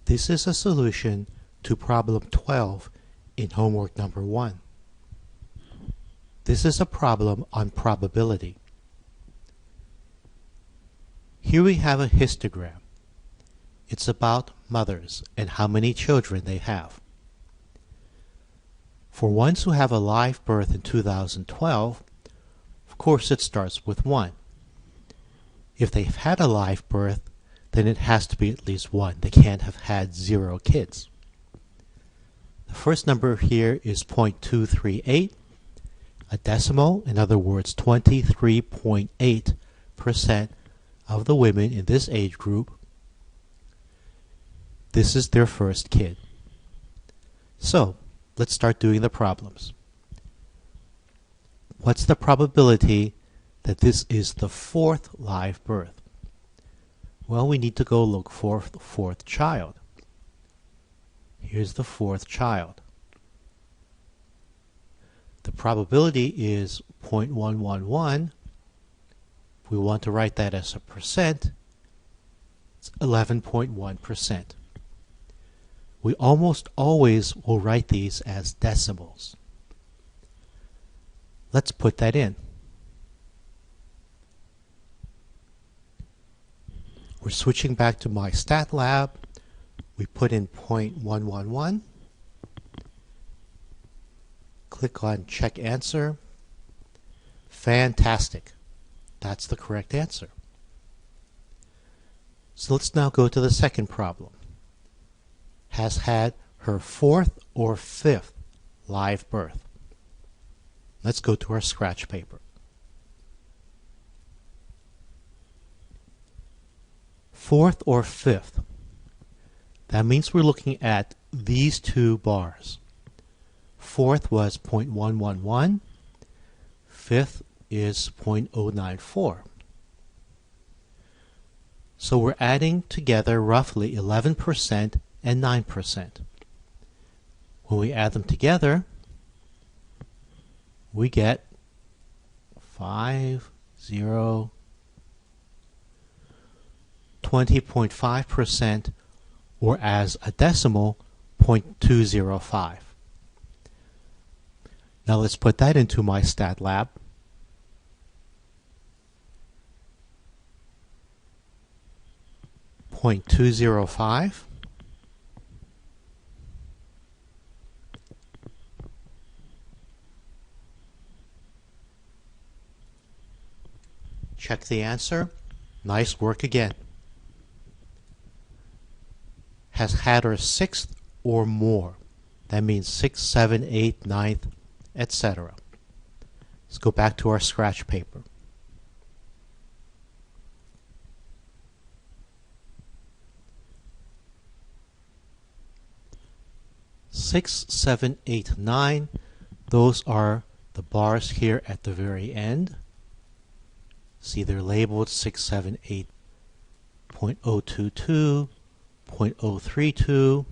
This is a solution to problem 12 in homework number 1. This is a problem on probability. Here we have a histogram. It's about mothers and how many children they have. For ones who have a live birth in 2012, of course it starts with 1. If they've had a live birth, then it has to be at least 1. They can't have had 0 kids. The first number here is 0.238, a decimal, in other words 23.8% of the women in this age group. This is their first kid. So, let's start doing the problems. What's the probability that this is the 4th live birth? Well, we need to go look for the 4th child. Here's the 4th child. The probability is 0.111. If we want to write that as a percent, it's 11.1%. We almost always will write these as decimals. Let's put that in. We're switching back to MyStatLab. We put in 0.111. Click on Check Answer. Fantastic. That's the correct answer. So let's now go to the second problem. Has had her 4th or 5th live birth. Let's go to our scratch paper. 4th or 5th. That means we're looking at these two bars. 4th was 0.111. 5th is 0.094. So we're adding together roughly 11% and 9%. When we add them together, we get 20.5%, or as a decimal, 0.205. Now let's put that into MyStatLab. .205. Check the answer. Nice work again. Has had her 6th or more. That means 6th, 7th, 8th, 9th, etc. Let's go back to our scratch paper. Six, 7, 8, 9. Those are the bars here at the very end. See, they're labeled 6, 7, 8, 0.022, 0.032,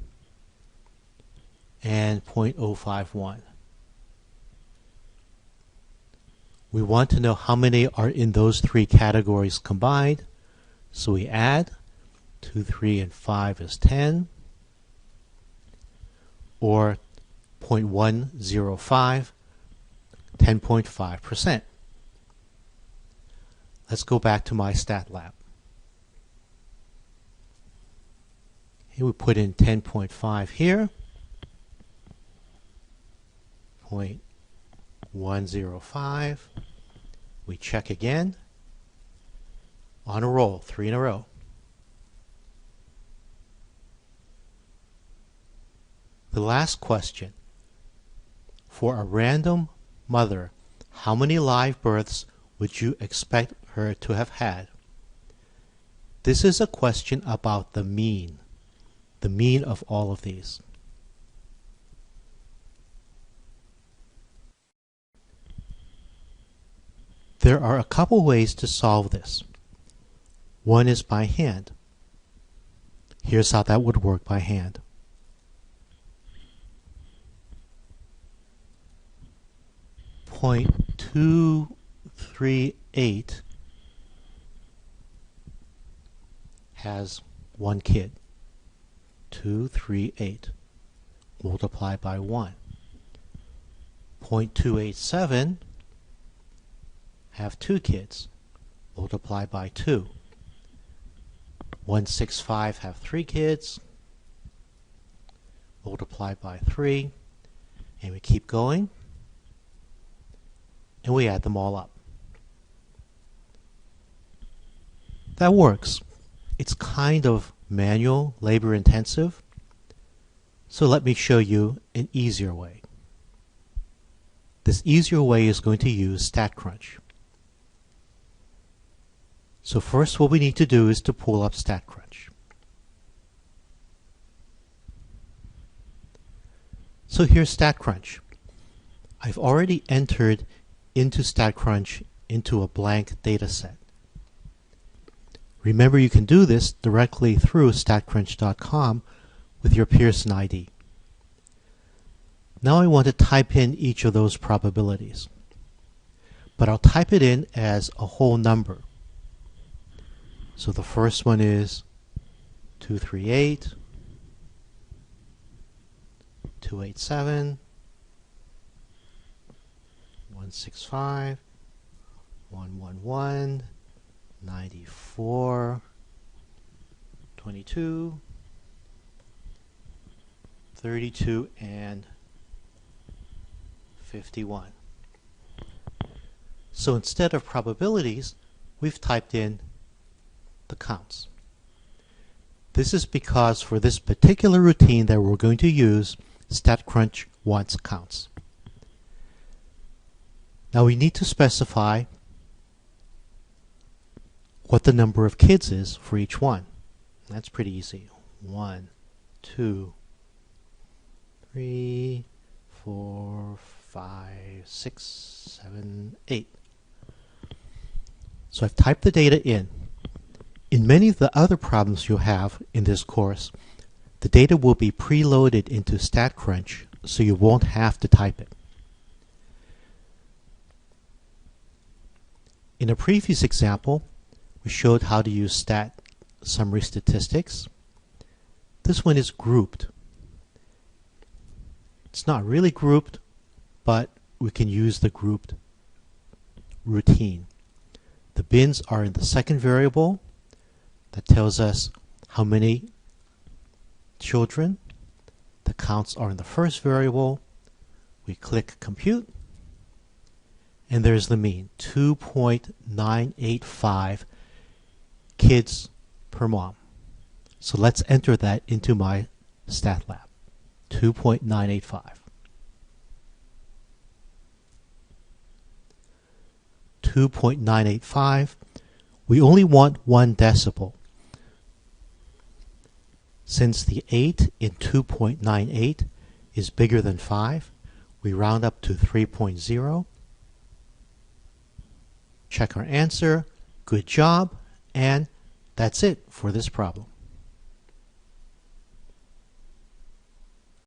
and 0.051. We want to know how many are in those three categories combined. So we add 2, 3, and 5 is 10, or 0.105, 10.5%. Let's go back to MyStatLab. Here we put in 10.5 here, 0.105. We check again. On a roll, 3 in a row. The last question. For a random mother, how many live births would you expect her to have had? This is a question about the mean of all of these. There are a couple ways to solve this. One is by hand. Here's how that would work by hand. 0.238 has one kid. 238. Multiply by 1. 0.287 have 2 kids. Multiply by 2. 165 have 3 kids. Multiply by 3. And we keep going. And we add them all up. That works. It's kind of manual, labor intensive. So let me show you an easier way. This easier way is going to use StatCrunch. So first what we need to do is to pull up StatCrunch. So here's StatCrunch. I've already entered into StatCrunch into a blank data set. Remember, you can do this directly through statcrunch.com with your Pearson ID. Now I want to type in each of those probabilities, but I'll type it in as a whole number. So the first one is 238, 287, 165, 111, 94, 22, 32, and 51. So instead of probabilities, we've typed in the counts. This is because for this particular routine that we're going to use, StatCrunch wants counts. Now we need to specify what the number of kids is for each one. That's pretty easy. 1, 2, 3, 4, 5, 6, 7, 8. So I've typed the data in. In many of the other problems you'll have in this course, the data will be preloaded into StatCrunch, so you won't have to type it. In a previous example, we showed how to use stat summary statistics. This one is grouped. It's not really grouped, but we can use the grouped routine. The bins are in the second variable. That tells us how many children. The counts are in the first variable. We click compute, and there's the mean, 2.985 kids per mom. So let's enter that into my stat lab. 2.985. 2.985. We only want 1 decimal. Since the 8 in 2.98 is bigger than 5, we round up to 3.0. Check our answer. Good job. And that's it for this problem.